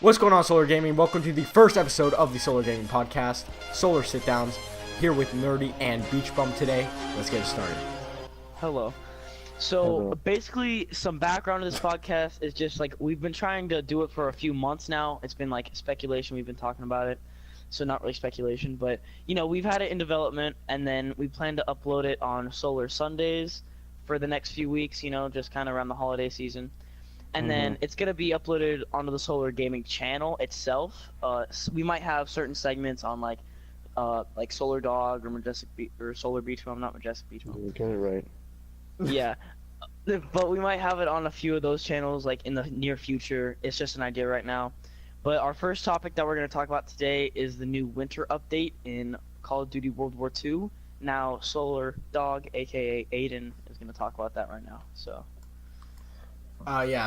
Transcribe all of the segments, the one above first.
What's going on, Solar Gaming? Welcome to the first episode of the Solar Gaming Podcast, Solar Sitdowns, here with Nerdy and Beach Bum today. Let's get it started. Hello. So basically, some background to this podcast is just like we've been trying to do it for a few months now. It's been like speculation. We've been talking about it, so not really speculation, but we've had it in development, and then we plan to upload it on Solar Sundays for the next few weeks. Just kind of around the holiday season. And then it's going to be uploaded onto the Solar Gaming channel itself. We might have certain segments on like Solar Dog or Majestic or Solar Beach Bum, not Majestic Beach Bum. You got it right. Yeah, but we might have it on a few of those channels like in the near future. It's just an idea right now. But our first topic that we're going to talk about today is the new winter update in Call of Duty World War II. Now Solar Dog, aka Aiden, is going to talk about that right now. So.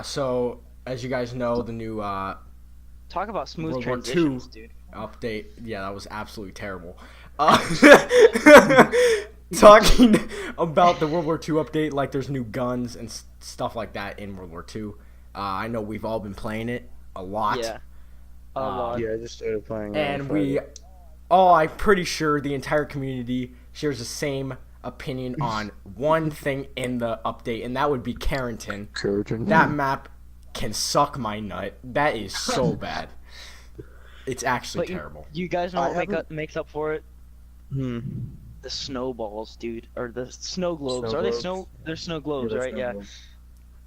So as you guys know, the new Talk about smooth World War transitions, II dude. update. Yeah, that was absolutely terrible. Talking about the World War II update, like there's new guns and stuff like that in World War II. I know we've all been playing it a lot. Yeah. A lot. Yeah, I just started playing. And I'm pretty sure the entire community shares the same opinion on one thing in the update, and that would be Carrington. That map can suck my nut. That is so bad. It's actually terrible. You guys know what makes up for it? The snowballs, dude, or the snow globes. Are they snow? They're snow globes, right? Yeah.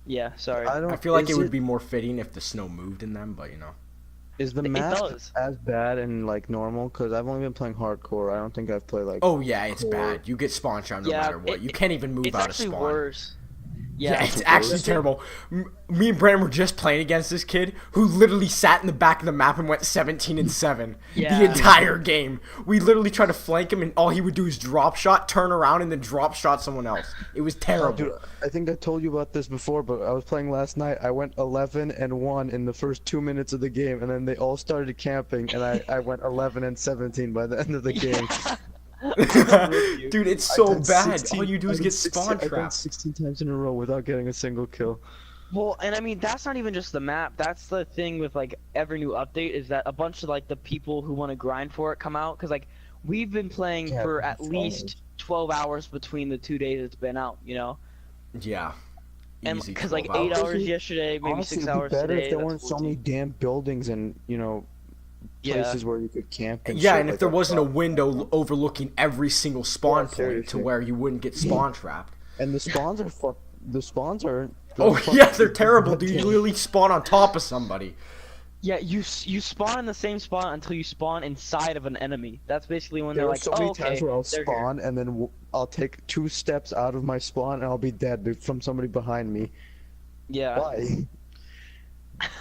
Yeah. Sorry. I feel like it would be more fitting if the snow moved in them, but Is the map as bad in like normal? Because I've only been playing hardcore. I don't think I've played like. Oh yeah, it's bad. You get spawn trapped no matter what. You can't even move out of spawn. It's actually worse. Yeah, it's actually terrible. Me and Brandon were just playing against this kid who literally sat in the back of the map and went 17-7 the entire game. We literally tried to flank him, and all he would do is drop shot, turn around, and then drop shot someone else. It was terrible. Dude, I think I told you about this before, but I was playing last night. I went 11-1 in the first 2 minutes of the game, and then they all started camping, and I went 11-17 by the end of the game. Dude, it's so bad. All you do is get spawn trapped. I went 16 times in a row without getting a single kill. Well, and I mean that's not even just the map. That's the thing with like every new update is that a bunch of like the people who want to grind for it come out, because like we've been playing for at least 12 hours between the 2 days it's been out. Yeah. And because like 8 hours yesterday, maybe Honestly, 6 hours better today. if there weren't so many damn buildings and places where you could camp. And and if there wasn't a window overlooking every single spawn point to where you wouldn't get spawn trapped. And the spawns are The spawns are. They're terrible. Dude, you literally spawn on top of somebody. Yeah, you spawn in the same spot until you spawn inside of an enemy. That's basically when they're like, so many times where I'll spawn and then I'll take 2 steps out of my spawn and I'll be dead from somebody behind me. Yeah. Why?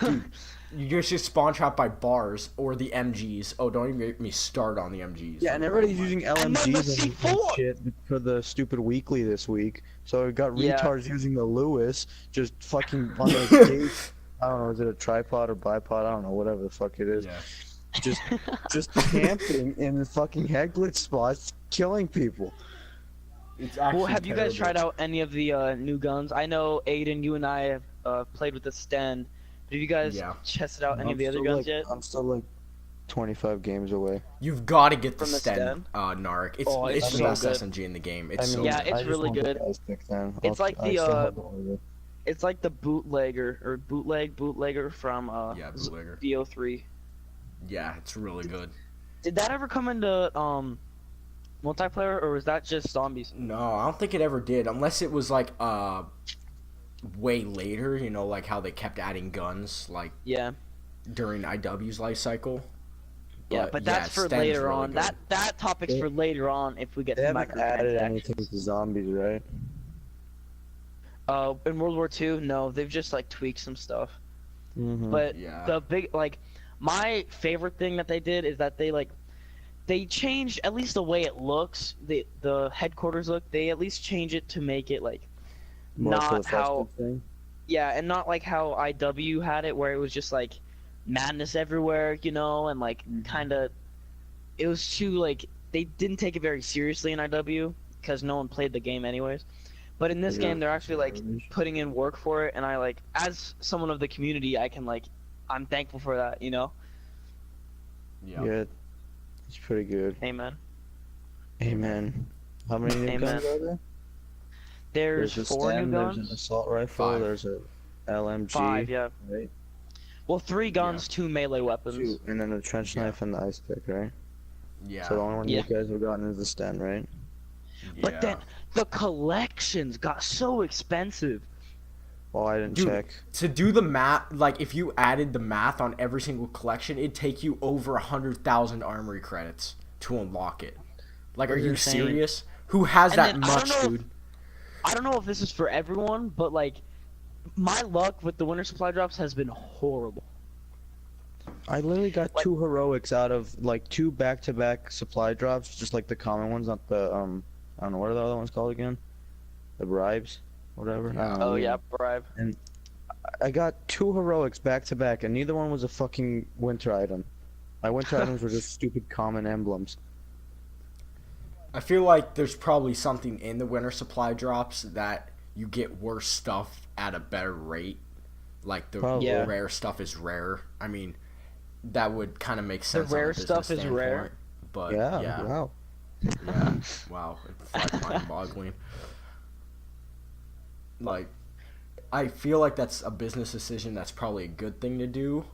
Dude, you're just spawn trapped by bars or the MGs. Oh, don't even get me started on the MGs. Yeah, and everybody's using LMGs and shit for the stupid weekly this week. So we got retards using the Lewis, just fucking on the case. I don't know, is it a tripod or bipod? I don't know, whatever the fuck it is. Yeah. Just camping in the fucking head glitch spots, killing people. It's actually have you guys tried out any of the new guns? I know Aiden, you and I have played with the Sten. Have you guys tested out any of the other guns yet? I'm still like 25 games away. You've got to get the Sten, Narek. It's the best SMG in the game. It's it's really good. It's like it's like the bootlegger from bootlegger. BO3. Yeah, it's really good. Did that ever come into multiplayer, or was that just zombies? No, I don't think it ever did, unless it was like way later, like how they kept adding guns during IW's life cycle. But that's for later really on. Good. That topic's for later on if we get to microtransactions. They haven't added anything to zombies, right? In World War II, no, they've just like tweaked some stuff. But the big my favorite thing that they did is that they changed at least the way it looks. The headquarters look. They at least change it to make it like not how and not like how IW had it, where it was just like madness everywhere, and like kind of it was too like they didn't take it very seriously in IW because no one played the game anyways. But in this game, they're actually like putting in work for it, and I like as someone of the community, I can like I'm thankful for that. You know. Yeah, it's pretty good. Amen. Amen. How many new guns are there? There's a 4 new Sten, guns. There's an assault rifle. 5. There's a LMG. 5, yeah. Right. Well, 3 guns, 2 melee weapons. 2, and then a trench knife and the ice pick, right? Yeah. So the only one you guys have gotten is the Sten, right? But then the collections got so expensive. Well, I didn't Dude, check. To do the math, like if you added the math on every single collection, it'd take you over 100,000 armory credits to unlock it. Like, are you serious? Who has that much, dude? I don't know if this is for everyone, but like, my luck with the winter supply drops has been horrible. I literally got 2 heroics out of like 2 back-to-back supply drops, just like the common ones, not the I don't know what are the other ones called again? The bribes, whatever. Oh yeah, bribe. And I got 2 heroics back-to-back, and neither one was a fucking winter item. My winter items were just stupid common emblems. I feel like there's probably something in the winter supply drops that you get worse stuff at a better rate. Like the rare stuff is rare. I mean, that would kind of make sense. The rare stuff is rare. But yeah. Wow. Yeah. Wow. It's mind-boggling. Like, I feel like that's a business decision. That's probably a good thing to do.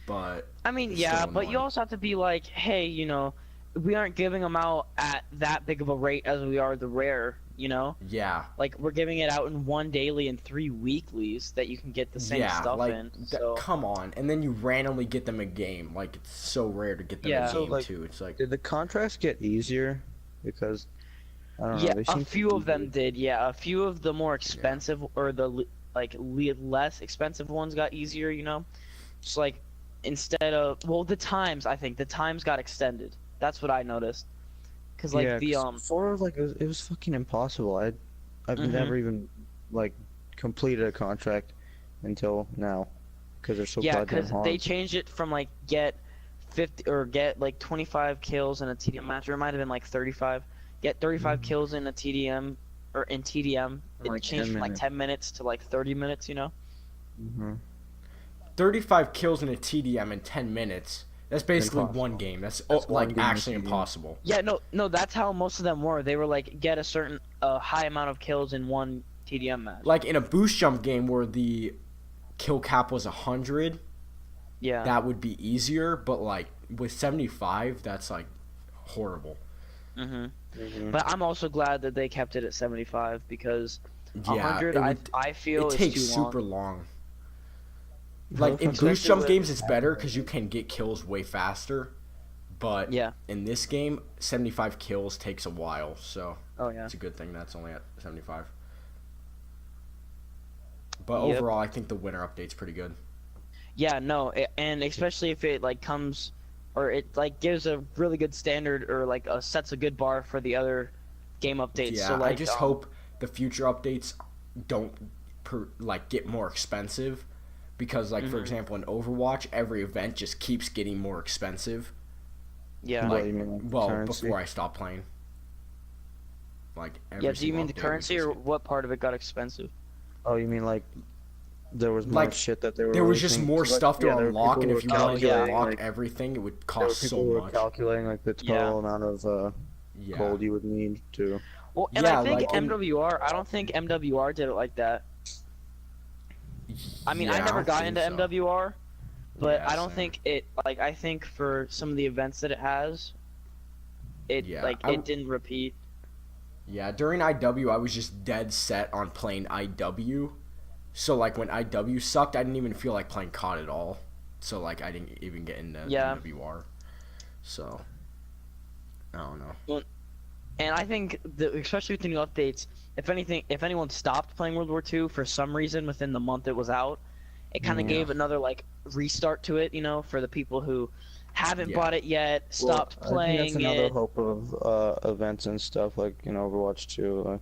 But I mean, yeah, but you also have to be like, hey, you know, we aren't giving them out at that big of a rate as we are the rare, you know? Yeah. Like, we're giving it out in 1 daily and 3 weeklies that you can get the same stuff in. So come on. And then you randomly get them a game. Like, it's so rare to get them a game, too. It's like... Did the contracts get easier? Because, I don't know. Yeah, they a few of them did, yeah. A few of the more expensive, or the, like, less expensive ones got easier, you know? Just, like, instead of... Well, the times got extended. That's what I noticed. Cause like before, like it was fucking impossible. I've never even like completed a contract until now, because they're so goddamn hard. because they changed it from like get 50 or get like 25 kills in a TDM match, or it might have been like 35. Get 35 kills in a TDM or in TDM. It changed from like 10 minutes to like 30 minutes. You know. 35 kills in a TDM in 10 minutes. That's basically one game. That's like actually impossible. Yeah, no, that's how most of them were. They were like get a certain high amount of kills in one TDM match. Like in a boost jump game where the kill cap was 100, yeah, that would be easier. But like with 75, that's like horrible. But I'm also glad that they kept it at 75 because 100, I feel it takes super long. Like, in boost jump games, it's better because you can get kills way faster. But in this game, 75 kills takes a while. So it's a good thing that's only at 75. But overall, I think the winter update's pretty good. Yeah, no, and especially if it, like, comes... Or it, like, gives a really good standard or, like, sets a good bar for the other game updates. Yeah, so, like, I just hope the future updates don't, get more expensive. Because, like, for example, in Overwatch, every event just keeps getting more expensive. Yeah. Like, before I stopped playing. Like, every do you mean the currency, or what part of it got expensive? Oh, you mean, like, there was more shit that they were There was just more stuff to unlock, and if you wanted to unlock like, everything, it would cost so much. People were calculating, like, the total amount of gold you would need to... Well, and I think MWR, I don't think MWR did it like that. I mean, I never got into MWR, but I don't think it, like, I think for some of the events that it has, it didn't repeat. Yeah, during IW, I was just dead set on playing IW. So, like, when IW sucked, I didn't even feel like playing COD at all. So, like, I didn't even get into MWR. So, I don't know. Well, and I think, especially with the new updates, if anyone stopped playing World War II for some reason within the month it was out, it kind of gave another, like, restart to it, you know, for the people who haven't bought it yet, stopped playing I think that's another hope of events and stuff, like, you know, Overwatch 2.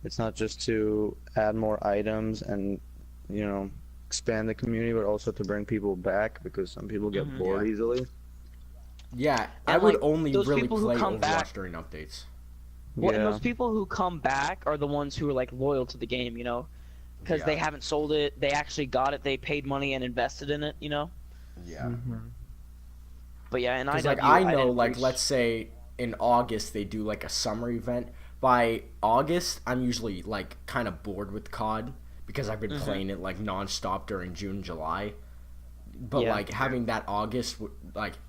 It's not just to add more items and, you know, expand the community, but also to bring people back, because some people get bored easily. Yeah, I would only really play Overwatch during updates. Well, and those people who come back are the ones who are, like, loyal to the game, you know? Because they haven't sold it, they actually got it, they paid money and invested in it, you know? Yeah. But yeah, and Because I know, let's say in August they do like a summer event. By August, I'm usually like kind of bored with COD because I've been playing it like nonstop during June, July. But like having that August,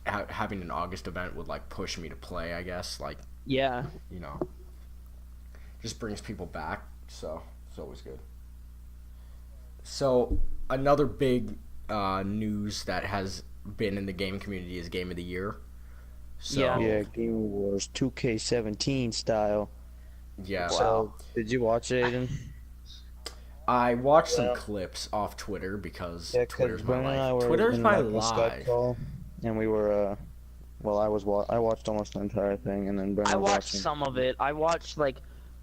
having an August event would like push me to play. I guess just brings people back. So it's always good. So another big news that has been in the game community is Game of the Year. So, yeah, Game Awards 2K17 style. Yeah. So, did you watch it, Aiden? I watched some clips off Twitter because Twitter's my life. Twitter's my life. Call, and we were, I watched almost the entire thing, and then Brennan I watched some of it. I watched like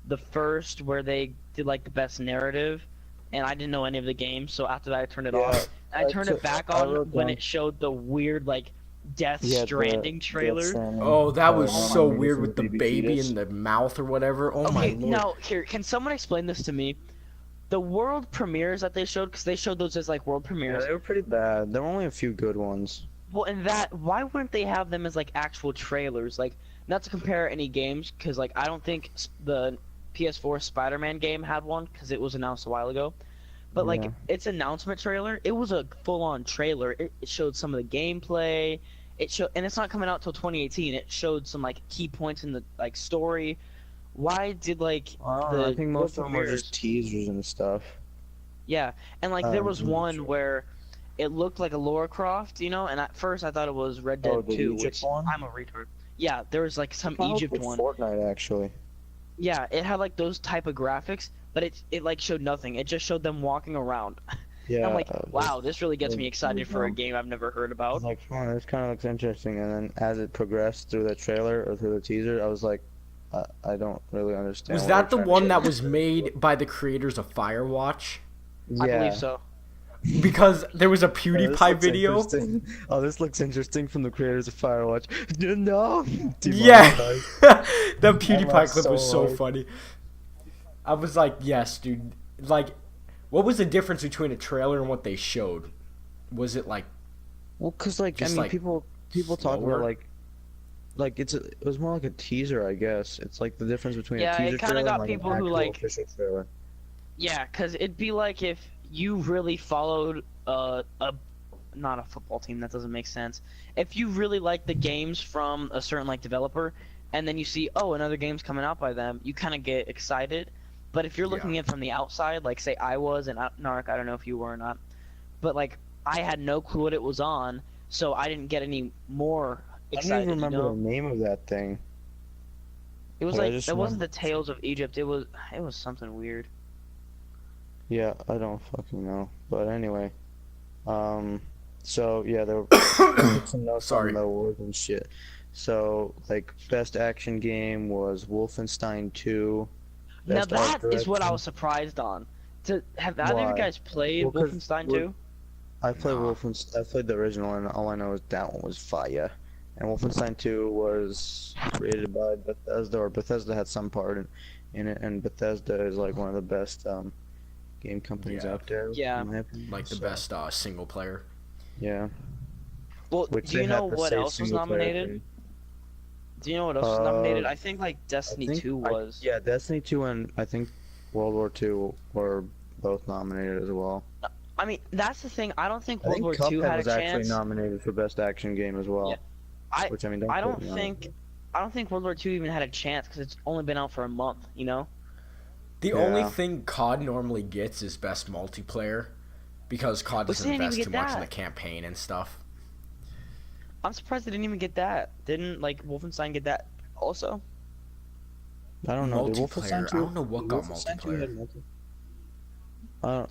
the first where they did like the best narrative, and I didn't know any of the games. So after that, I turned it off. And I turned it back on when it showed the weird like Death Stranding trailer. Oh, that was so weird with the baby in the mouth or whatever. Oh my lord. Now, here, can someone explain this to me? The world premieres that they showed, because they showed those as like world premieres. Yeah, they were pretty bad. There were only a few good ones. Well, and why wouldn't they have them as like actual trailers? Like, not to compare any games, because like I don't think the PS4 Spider-Man game had one, because it was announced a while ago. But like its announcement trailer, it was a full-on trailer. It showed some of the gameplay. And it's not coming out till 2018. It showed some like key points in the like story. Why did like I think most of them were just teasers and stuff. Yeah, and like there was one where it looked like a Lara Croft, and at first I thought it was Red Dead 2, which one? I'm a retard. Yeah, there was like some Egypt one. Fortnite actually. Yeah, it had like those type of graphics, but it like showed nothing. It just showed them walking around. Yeah. I'm like, wow, this really gets me excited for a game I've never heard about. Like, oh, this kind of looks interesting, and then as it progressed through the trailer or through the teaser, I was like, I don't really understand. Was that the one that was made by the creators of Firewatch? Yeah. I believe so. Because there was a PewDiePie video. Oh, this looks interesting from the creators of Firewatch. No. Yeah. The PewDiePie clip was so funny. I was like, yes, dude. Like, what was the difference between a trailer and what they showed? Was it like? Well, cause like people talk about like it was more like a teaser, I guess. It's like the difference between a teaser trailer and like people who like official trailer. Yeah, cause it'd be like if you really followed not a football team, that doesn't make sense. If you really like the games from a certain like developer, and then you see another game's coming out by them, you kind of get excited. But if you're looking at it from the outside, like say I was, and Nark, I don't know if you were or not, but like I had no clue what it was on, so I didn't get any more excited. I don't even remember the name of that thing. It was it wasn't the Tales of Egypt. It was something weird. Yeah, I don't fucking know. But anyway, so yeah, there were some notes on the awards and shit. So like best action game was Wolfenstein 2. Now that is what I was surprised on. Have either of you guys played Wolfenstein 2? I played Wolfenstein. I played the original, and all I know is that one was fire. And Wolfenstein 2 was created by Bethesda, or Bethesda had some part in it, and Bethesda is like one of the best game companies out there. Yeah, like the best single player. Yeah. Well, do you know what else was nominated? Do you know what else was nominated? I think like Destiny 2 was. Yeah, Destiny 2 and I think World War 2 were both nominated as well. I mean, that's the thing. I don't think World War 2 had a chance. was actually nominated for best action game as well. Yeah. Which I mean, I don't think World War 2 even had a chance because it's only been out for a month. The only thing COD normally gets is best multiplayer, because COD doesn't invest too much in the campaign and stuff. I'm surprised they didn't even get that. Didn't like Wolfenstein get that also? I don't know. Multiplayer. I don't know what got multiplayer. I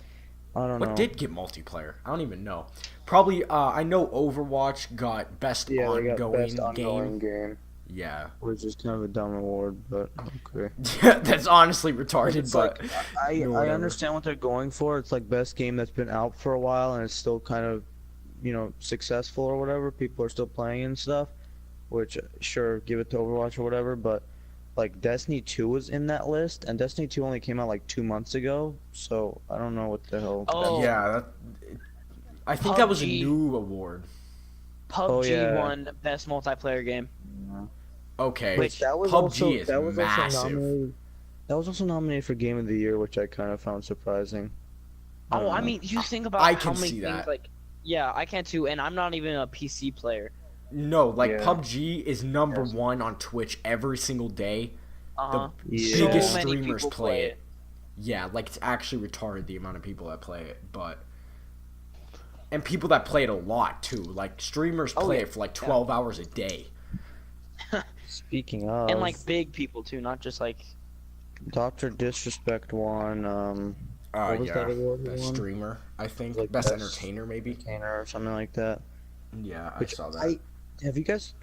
don't know. What did get multiplayer? I don't even know. Probably. I know Overwatch got best ongoing game. Yeah. Which is kind of a dumb award, but okay. Yeah, that's honestly retarded, but I understand what they're going for. It's like best game that's been out for a while and it's still kind of successful or whatever. People are still playing and stuff, which sure, give it to Overwatch or whatever, but like Destiny 2 was in that list, and Destiny 2 only came out like 2 months ago, so I don't know what the hell. I think that was a new award. PUBG won best multiplayer game. Okay, Which that was PUBG is also massive. nominated. That was also nominated for Game of the Year, which I kind of found surprising. I mean, you think about how many things like. Yeah, I can too, and I'm not even a PC player. No, like PUBG is number one on Twitch every single day. The biggest so streamers play it. Yeah, like it's actually retarded the amount of people that play it, and people that play it a lot too. Like streamers play it for like 12 hours a day. Speaking of, and like big people too, not just like. Dr. Disrespect won. What was that award? Best streamer, I think. Like best entertainer, maybe. Entertainer or something like that. Yeah, I saw that. Have you guys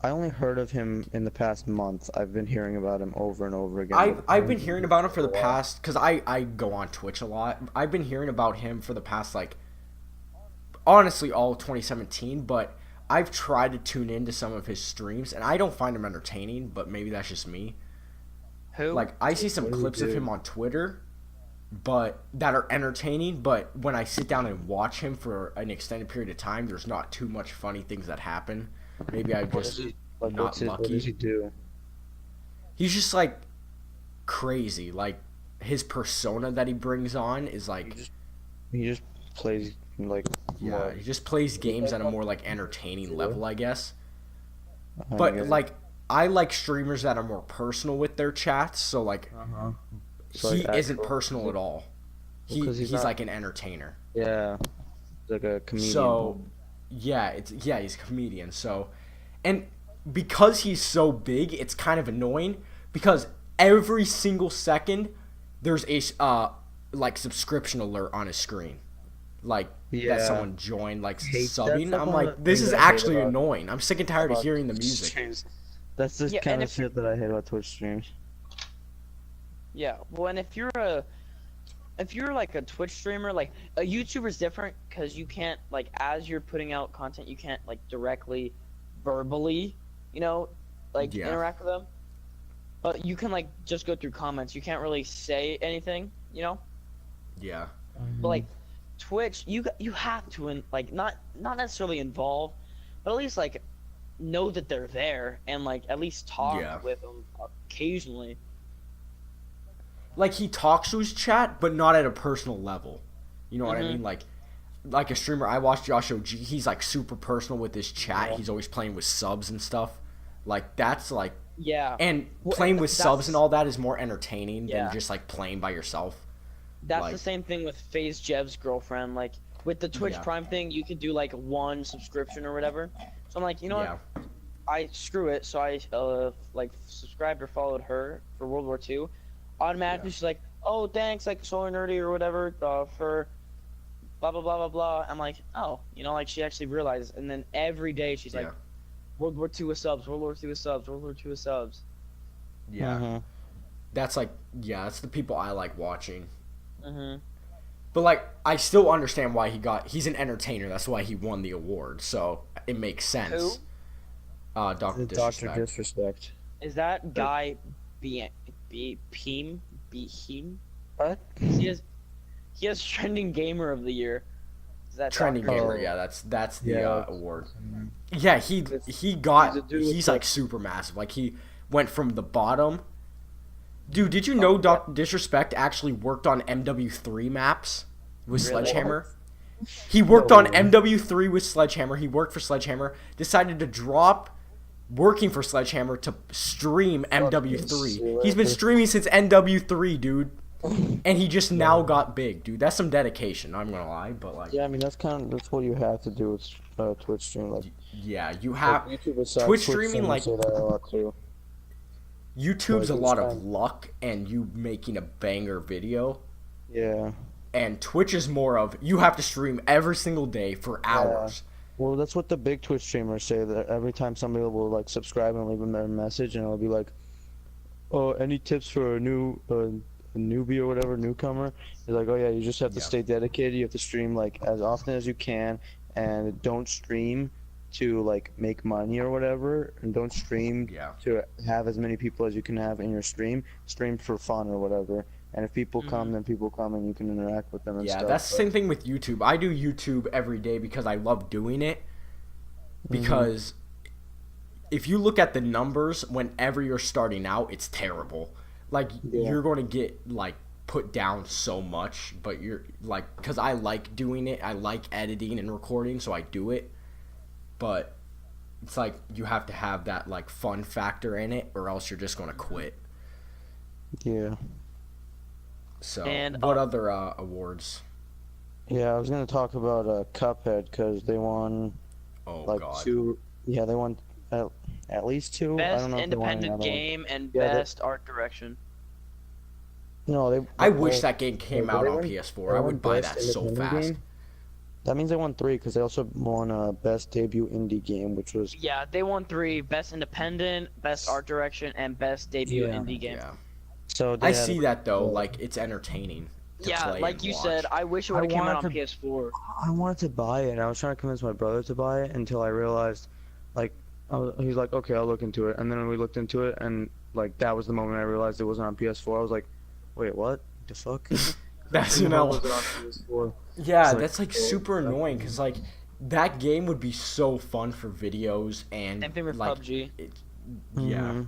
I only heard of him in the past month. I've been hearing about him over and over again. I've been hearing about him for the past, because I go on Twitch a lot. I've been hearing about him for the past, like, honestly, all of 2017, but I've tried to tune into some of his streams, and I don't find him entertaining, but maybe that's just me. Who? Like, I see some clips of him on Twitter, but that are entertaining, but when I sit down and watch him for an extended period of time, there's not too much funny things that happen. Maybe I'm just not lucky. What does he do? He's just like crazy. Like his persona that he brings on is like he just plays like he just plays games at a more like entertaining level, I guess. But like I like streamers that are more personal with their chats, so like he isn't personal at all. He's like an entertainer. Yeah, like a comedian. So he's a comedian. So, and because he's so big, it's kind of annoying because every single second there's a like subscription alert on his screen, like that someone joined, like subbing. I'm like, this is actually annoying. I'm sick and tired of hearing the music. That's the kind of shit that I hate about Twitch streams. Yeah, well, and if you're like a Twitch streamer, like a YouTuber's different because you can't like as you're putting out content, you can't like directly, verbally, interact with them. But you can like just go through comments. You can't really say anything, Yeah. But like Twitch, you have to like not necessarily involve, but at least like know that they're there and like at least talk with them occasionally. Like he talks to his chat, but not at a personal level. You know what I mean? Like a streamer I watch, Josh OG, he's like super personal with his chat. He's always playing with subs and stuff. Like that's like and playing with subs and all that is more entertaining than just like playing by yourself. That's like, the same thing with FaZe Jev's girlfriend. Like with the Twitch Prime thing, you could do like one subscription or whatever. So I'm like, you know what? I screw it. So I like subscribed or followed her for World War II. Automatically she's like, oh thanks, like so nerdy or whatever for blah blah blah blah blah. I'm like, oh, like she actually realizes, and then every day she's like, World War II with subs, World War II with subs, World War II with subs. That's like that's the people I like watching. But like I still understand why he's an entertainer. That's why he won the award. So it makes sense. Who? Dr. Disrespect. Is that guy Beam? What? He has trending gamer of the year. Is that trending gamer? Yeah, that's the award. Yeah, he's like super massive. Like he went from the bottom. Dude, did you know Dr. Disrespect actually worked on MW3 maps with Sledgehammer? He worked on MW3 with Sledgehammer. He worked for Sledgehammer. Decided to drop working for Sledgehammer to stream MW3. He's been streaming since MW3, dude. And he just now got big, dude. That's some dedication, I'm gonna lie, but like I mean that's what you have to do with Twitch stream. Like you have Twitch streaming like say that a lot too. YouTube's a lot of luck and you making a banger video. Yeah. And Twitch is more of you have to stream every single day for hours. Well, that's what the big Twitch streamers say. That every time somebody will like subscribe and leave them their message, and it'll be like, "Oh, any tips for a newbie or whatever, newcomer?" It's like, "Oh yeah, you just have to stay dedicated. You have to stream like as often as you can, and don't stream to like make money or whatever, and don't stream to have as many people as you can have in your stream. Stream for fun or whatever." And if people come, then people come, and you can interact with them and stuff. Yeah, that's the same thing with YouTube. I do YouTube every day because I love doing it. because if you look at the numbers whenever you're starting out, it's terrible. Like you're going to get like put down so much, but you're like, because I like doing it, I like editing and recording, so I do it, but it's like you have to have that like fun factor in it, or else you're just going to quit. Yeah. So And, what other awards? Yeah, I was gonna talk about Cuphead because they won like God. 2. Yeah, they won at least 2. I Best don't know if they won independent another one. game and Yeah, best art direction. No, I wish that game came out on PS4. I would buy that so fast. That means they won 3 because they also won best debut indie game, which was Yeah, they won 3: best independent, best art direction, and best debut indie game. Yeah. so. I see that though. Like it's entertaining. To Yeah, play like and you watch. said, I wish it would have came out on PS4. I wanted to buy it, and I was trying to convince my brother to buy it until I realized, like, he's like, okay, I'll look into it, and then we looked into it, and like that was the moment I realized it wasn't on PS4. I was like, wait, what? The fuck? That's How was it on PS4? Yeah, It's that's like super annoying because like that game would be so fun for videos and Same thing with like PUBG. yeah.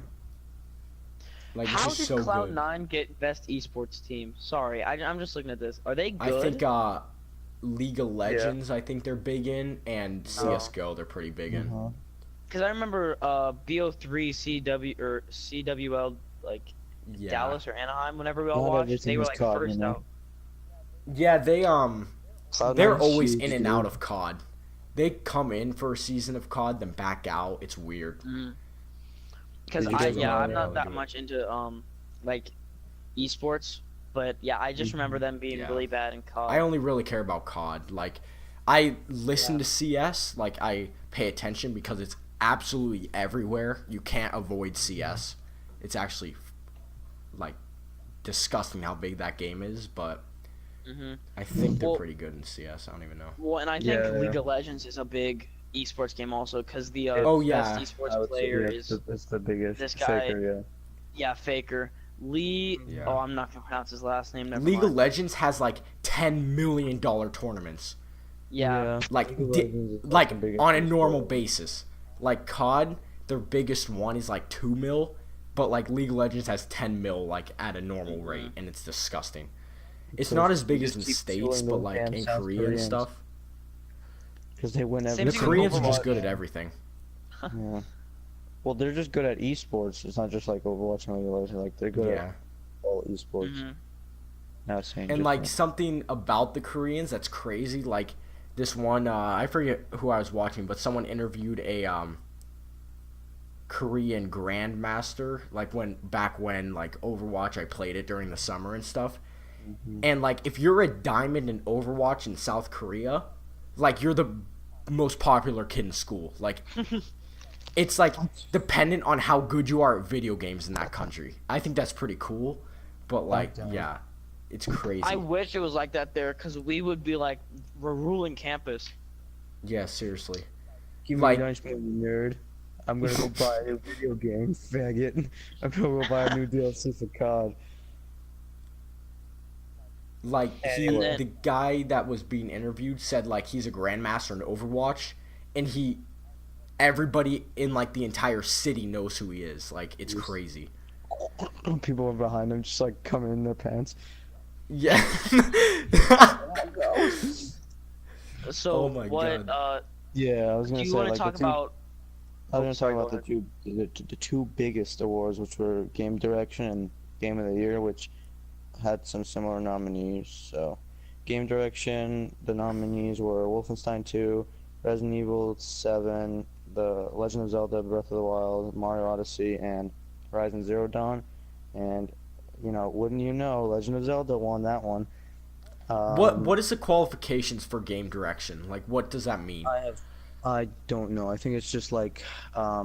Like How it's did just so good. Cloud9 get best esports team? Sorry, I'm just looking at this. Are they I good? think League of Legends. I think they're big in, and CS:GO they're pretty big in. Because I remember BO3 CWL like Yeah. Dallas or Anaheim. Whenever we all Not watched, everything they were is like COD, first you know? out. Yeah, they're Cloud9's always huge, in and dude. out of COD. They come in for a season of COD, then back out. It's weird. Because Did you guys know I'm they not really that do it? much into like esports, but yeah, I just remember them being Yeah. really bad in COD. I only really care about COD. Like, I listen to CS. Like, I pay attention because it's absolutely everywhere. You can't avoid CS. It's actually like disgusting how big that game is, but I think they're pretty good in CS. I don't even know. Well, and I think Yeah, League of Legends is a big esports game also because the Oh, yeah. best esports player is it's the biggest. this guy. Faker, yeah. Faker. Lee. Yeah. Oh, I'm not gonna pronounce his last name. Never League of mind. Legends has like $10 million tournaments. Yeah. Like, League of Legends is like the biggest on a esport. normal basis. Like COD, their biggest one is like 2 mil, but like League of Legends has 10 mil like at a normal rate, and it's disgusting. It's not as big as in keep States, killing but those like damn in South Korea and Koreans. stuff. Because they win Same every. The thing with Koreans are just Overwatch. good at everything. Yeah. Well, they're just good at esports. It's not just like Overwatch and League of Legends. Like they're good Yeah. at all esports. Not saying. And like something about the Koreans that's crazy, like this one I forget who I was watching, but someone interviewed a Korean grandmaster like back when like Overwatch, I played it during the summer and stuff. And like if you're a diamond in Overwatch in South Korea, like you're the most popular kid in school. Like it's like dependent on how good you are at video games in that country. I think that's pretty cool, but like yeah, it's crazy. I wish it was like that there because we would be like we're ruling campus. Yeah, seriously. Give me like- a nice nerd. I'm gonna go buy a new video game, faggot. I'm gonna go buy a new DLC for COD. Like And then- the guy that was being interviewed said like he's a grandmaster in Overwatch, and everybody in like the entire city knows who he is. Like it's crazy. People are behind him, just like coming in their pants. Yeah. So Oh my what? God. Yeah, I was Do gonna you say want to like talk the two, about? I was gonna sorry, talk go about the two biggest awards, which were Game Direction and Game of the Year, which had some similar nominees. So, Game Direction, the nominees were Wolfenstein 2, Resident Evil 7, The Legend of Zelda: Breath of the Wild, Mario Odyssey, and Horizon Zero Dawn. And wouldn't you know, Legend of Zelda won that one. What is the qualifications for game direction? Like what does that mean? I don't know. I think it's just like, I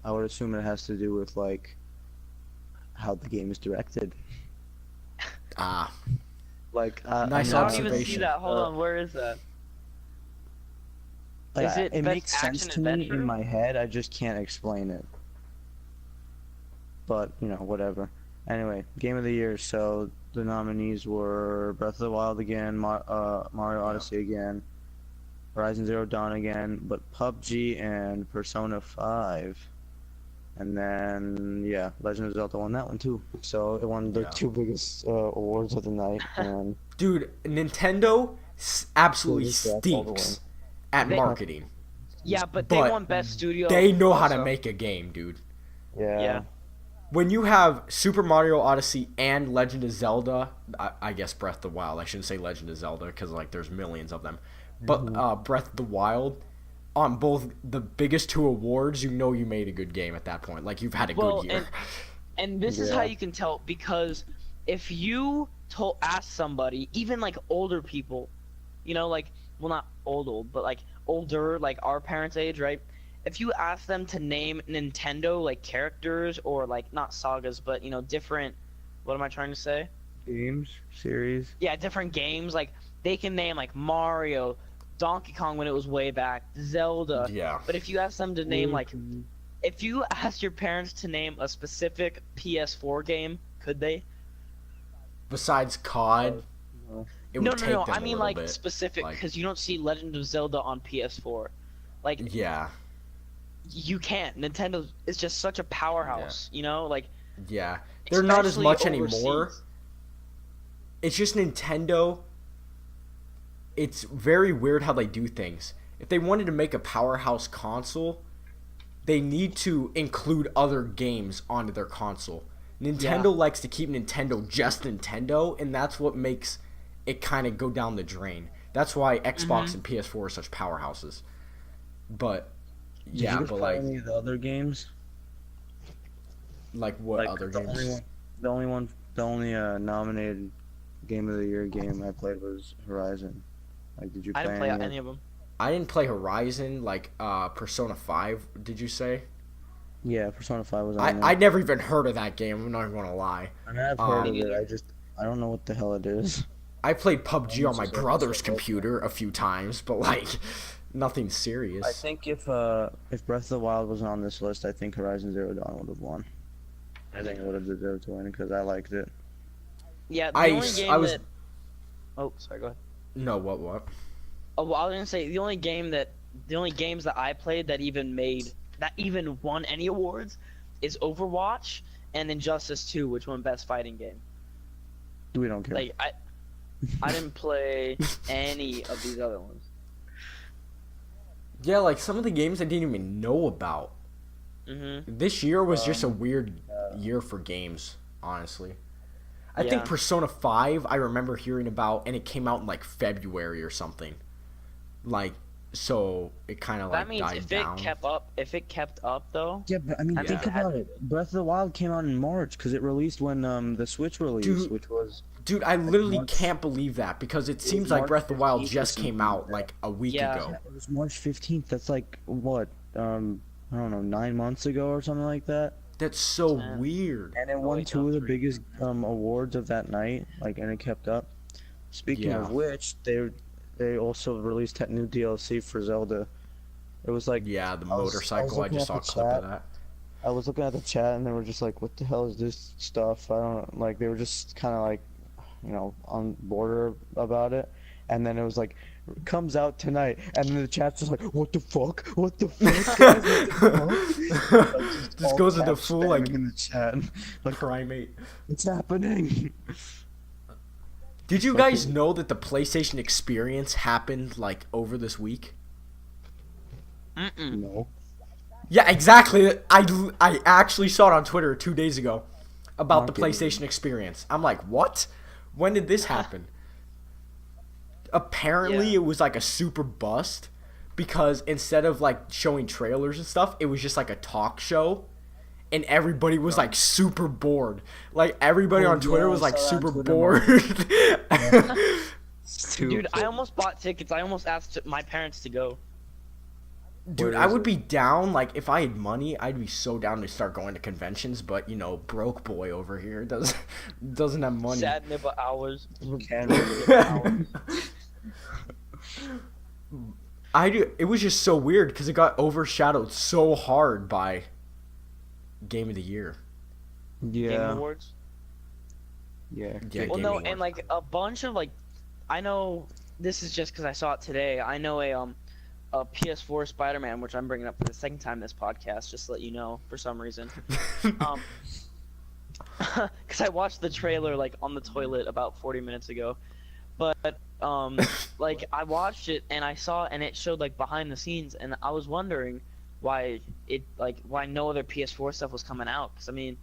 would assume it has to do with like how the game is directed. Ah, Like, Nice I I'm don't not- even see observation. that. Hold on, where is that? like, Is it it best makes sense action to me adventure? in my head. I just can't explain it. But whatever. Anyway, Game of the Year. So the nominees were Breath of the Wild again, Mario Odyssey again, Horizon Zero Dawn again, but PUBG and Persona 5. And then, yeah, Legend of Zelda won that one too. So it won the two biggest awards of the night. And Dude, Nintendo absolutely Yeah, that's all the stinks at marketing. Yeah, but they won Best Studio. They know how to also. make a game, dude. Yeah. When you have Super Mario Odyssey and Legend of Zelda, I guess Breath of the Wild. I shouldn't say Legend of Zelda because like there's millions of them. But Breath of the Wild, on both the biggest two awards, you know you made a good game at that point. Like you've had a good year. And this is how you can tell, because if you ask somebody, even like older people, you know, like, well, not old, but like older, like our parents' age, right? If you ask them to name Nintendo like characters or like not sagas, but you know, different, what am I trying to say? Games, series. Yeah, different games. Like they can name like Mario, Donkey Kong when it was way back, Zelda. Yeah. But if you ask them to name like, if you ask your parents to name a specific PS4 game, could they? Besides COD, it would take them I mean like bit. specific, because you don't see Legend of Zelda on PS4. Like you can't. Nintendo is just such a powerhouse, you know, like. Yeah, they're not as much overseas. anymore. It's just Nintendo. It's very weird how they do things. If they wanted to make a powerhouse console, they need to include other games onto their console. Nintendo likes to keep Nintendo just Nintendo, and that's what makes it kind of go down the drain. That's why Xbox and PS4 are such powerhouses. But Did you play any of the other games? Like what other games? The only nominated Game of the Year game I played was Horizon. Like, did you play I didn't play any of them. I didn't play Horizon, like Persona 5, did you say? Yeah, Persona 5 was on there. I never even heard of that game, I'm not even gonna lie. I mean, I've heard of it, I don't know what the hell it is. I played PUBG on my brother's computer a few times, but like nothing serious. I think if Breath of the Wild was on this list, I think Horizon Zero Dawn would have won. I think it would have deserved to win because I liked it. Yeah, the only game that... Oh, sorry, go ahead. No, what? Oh, well, I was gonna say the only games that I played that even won any awards is Overwatch and Injustice 2, which won Best Fighting Game. We don't care. Like I didn't play any of these other ones. Yeah, like some of the games I didn't even know about. This year was just a weird year for games, honestly. I think Persona 5 I remember hearing about, and it came out in like February or something. Like, so it kind of like died down. If it kept up though. Yeah, but I mean, think about it. Breath of the Wild came out in March because it released when the Switch released, which was. Dude, I literally can't believe that because it seems like Breath of the Wild just came out like a week ago. It was March 15th. That's like what? I don't know, 9 months ago or something like that. That's so weird. And it won 2 of the biggest awards of that night, like, and it kept up. Speaking of which, they also released that new DLC for Zelda. It was like the motorcycle. I just saw a clip of that. I was looking at the chat and they were just like, "What the hell is this stuff?" I don't like. They were just kind of like, you know, on border about it. And then it was like, comes out tonight, and then the chat's just like, "What the fuck? What the fuck?" Guys? What the fuck? Just goes into full like in the chat, like primate. It's happening. Did you guys know that the PlayStation Experience happened like over this week? No. Yeah, exactly. I actually saw it on Twitter 2 days ago about the PlayStation Experience. I'm like, what? When did this happen? Apparently, it was like a super bust because instead of like showing trailers and stuff, it was just like a talk show. And everybody was like super bored. Like everybody on Twitter was like super bored. Dude, I almost bought tickets. I almost asked my parents to go. Dude, I would be down. Like if I had money, I'd be so down to start going to conventions. But you know, broke boy over here doesn't have money. Sad nibble hours. It was just so weird because it got overshadowed so hard by Game of the Year. Yeah. Game Awards. Yeah. Well, no, and like a bunch of like, I know this is just because I saw it today. I know a PS4 Spider-Man, which I'm bringing up for the second time this podcast, just to let you know for some reason. Because I watched the trailer like on the toilet about 40 minutes ago, but like I watched it and I saw and it showed like behind the scenes, and I was wondering why no other PS4 stuff was coming out. Because I mean,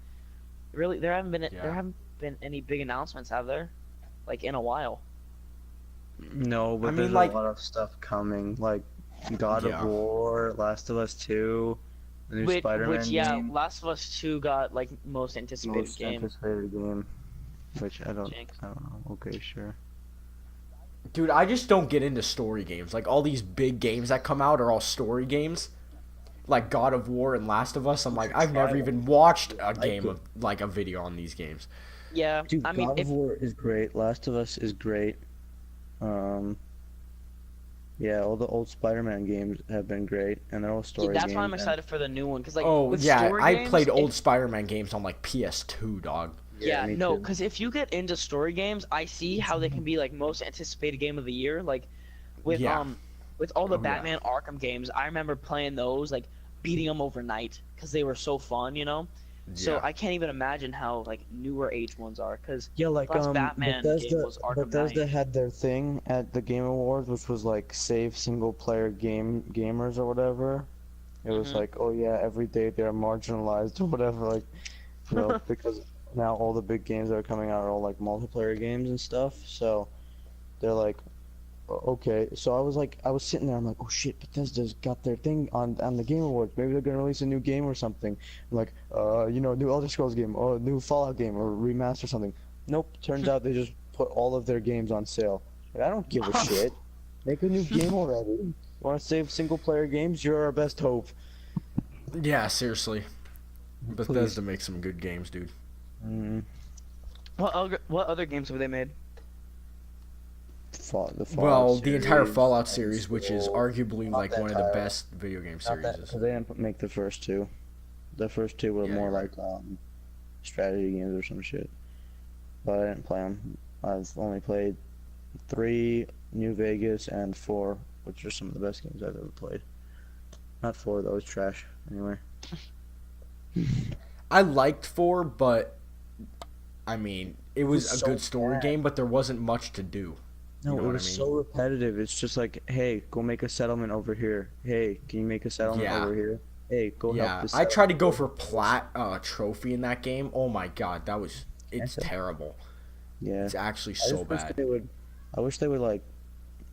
really, there haven't been any big announcements, have there? Like in a while. No, but there's a lot of stuff coming, like God of War, Last of Us 2, the new Spider-Man game. Last of Us 2 got like most anticipated game, which I don't know. Okay, sure. Dude, I just don't get into story games. Like all these big games that come out are all story games. Like God of War and Last of Us. I'm like, I've never even watched a game of like a video on these games. Yeah, dude, God of War is great. Last of Us is great. Yeah, all the old Spider-Man games have been great, and they're all story games. That's why I'm excited for the new one, because like I played old Spider-Man games on like PS2, dog. Yeah, no, because if you get into story games, I see how they can be like most anticipated game of the year. Like with all the Batman Arkham games, I remember playing those, like beating them overnight because they were so fun, you know. So I can't even imagine how like newer age ones are, because like Batman game was Arkham Bethesda Knight. had their thing at the Game Awards, which was like save single player gamers or whatever. It was like, oh yeah, every day they're marginalized or whatever, like, you know, because now all the big games that are coming out are all like multiplayer games and stuff. So they're like, okay. So I was sitting there, I'm like, oh shit, Bethesda's got their thing on the Game Awards. Maybe they're gonna release a new game or something. I'm like, you know, new Elder Scrolls game, or new Fallout game, or remaster or something. Nope. Turns out they just put all of their games on sale. Like, I don't give a shit. Make a new game already. Want to save single player games? You're our best hope. Yeah, seriously. Bethesda makes some good games, dude. What other games have they made? The entire Fallout series, which is arguably like one of the best video game series. Because they didn't make the first two. The first two were more like strategy games or some shit. But I didn't play them. I've only played 3, New Vegas, and 4, which are some of the best games I've ever played. Not 4, that was trash. Anyway. I liked 4, but I mean, it was a good story game, but there wasn't much to do. No, it was so repetitive. It's just like, hey, go make a settlement over here. Hey, can you make a settlement over here? Hey, go help this. I tried to go for plat trophy in that game. Oh my god, it's terrible. Yeah, it's actually so bad. I wish they would like,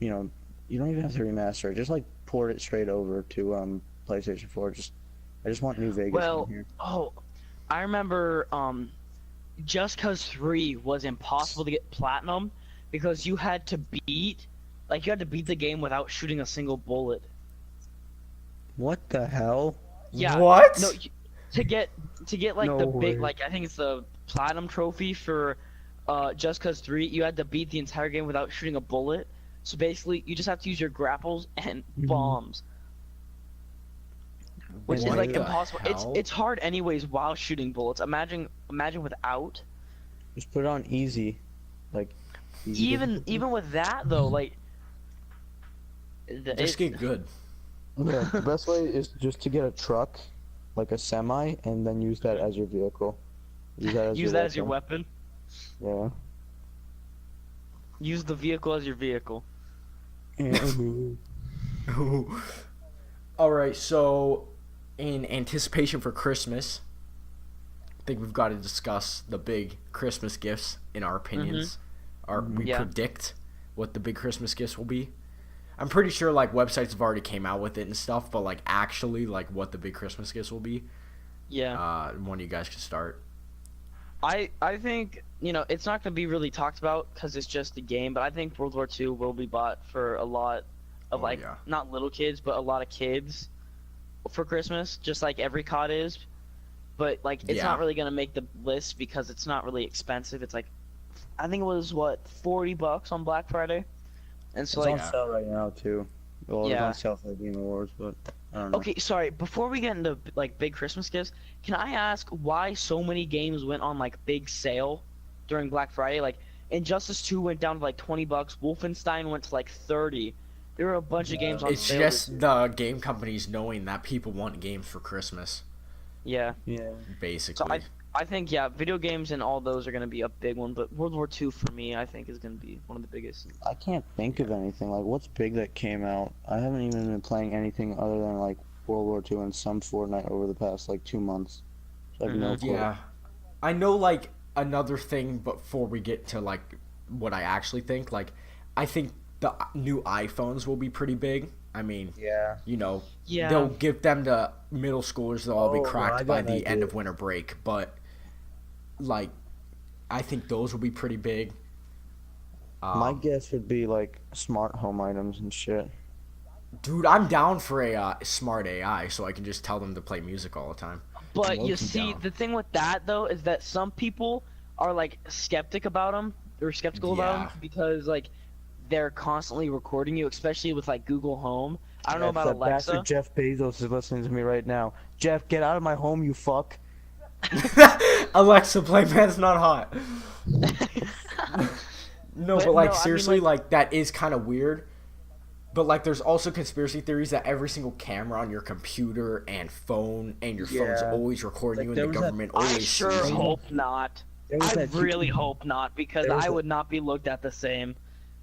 you know, you don't even have to remaster it. Just like port it straight over to PlayStation 4. I just want New Vegas in here. I remember Just Cause 3 was impossible to get platinum, because you had to beat the game without shooting a single bullet. What the hell? Yeah. What? No, to get like the big, like I think it's the platinum trophy for Just Cause 3, you had to beat the entire game without shooting a bullet. So basically, you just have to use your grapples and bombs, which is like impossible. Hell? It's hard anyways while shooting bullets. Imagine without. Just put it on easy, like. Even with that though, like, just get good. Yeah, the best way is just to get a truck, like a semi, and then use that as your vehicle. Use that as your weapon. Yeah. Use the vehicle as your vehicle. All right, so in anticipation for Christmas, I think we've got to discuss the big Christmas gifts in our opinions. We predict what the big Christmas gifts will be. I'm pretty sure like websites have already came out with it and stuff, but like actually like what the big Christmas gifts will be. Yeah. One of you guys can start. I think, you know, it's not going to be really talked about because it's just a game, but I think World War II will be bought for a lot of not little kids, but a lot of kids for Christmas, just like every COD is. But like it's not really going to make the list because it's not really expensive. It's like, I think it was $40 on Black Friday, and so it's on sale right now too. Well, it's on sale for the Game Awards, but I don't know. Okay, sorry. Before we get into like big Christmas gifts, can I ask why so many games went on like big sale during Black Friday? Like Injustice 2 went down to like $20. Wolfenstein went to like 30. There were a bunch of games on It's sale. just the game companies knowing that people want games for Christmas. Yeah. Basically. So I think video games and all those are gonna be a big one, but World War II for me, I think is gonna be one of the biggest. I can't think of anything. Like, what's big that came out? I haven't even been playing anything other than like World War II and some Fortnite over the past like 2 months. So I have no clue. Yeah. I know, like, another thing before we get to, like, what I actually think, like, I think the new iPhones will be pretty big. I mean, you know, they'll give them to middle schoolers. They'll all be cracked by the end of winter break. But, like, I think those will be pretty big. My guess would be, like, smart home items and shit. Dude, I'm down for a smart AI so I can just tell them to play music all the time. But you see, the thing with that, though, is that some people are, like, skeptical about them because, like, they're constantly recording you, especially with, like, Google Home. I don't know about Alexa. Bastard Jeff Bezos is listening to me right now. Jeff, get out of my home, you fuck. Alexa, play Man's Not Hot. No, but like, seriously, I mean, like, that is kind of weird. But, like, there's also conspiracy theories that every single camera on your computer and phone and your phone's always recording you, and the government always sees you. I sure hope not. I really hope not, because I would not be looked at the same.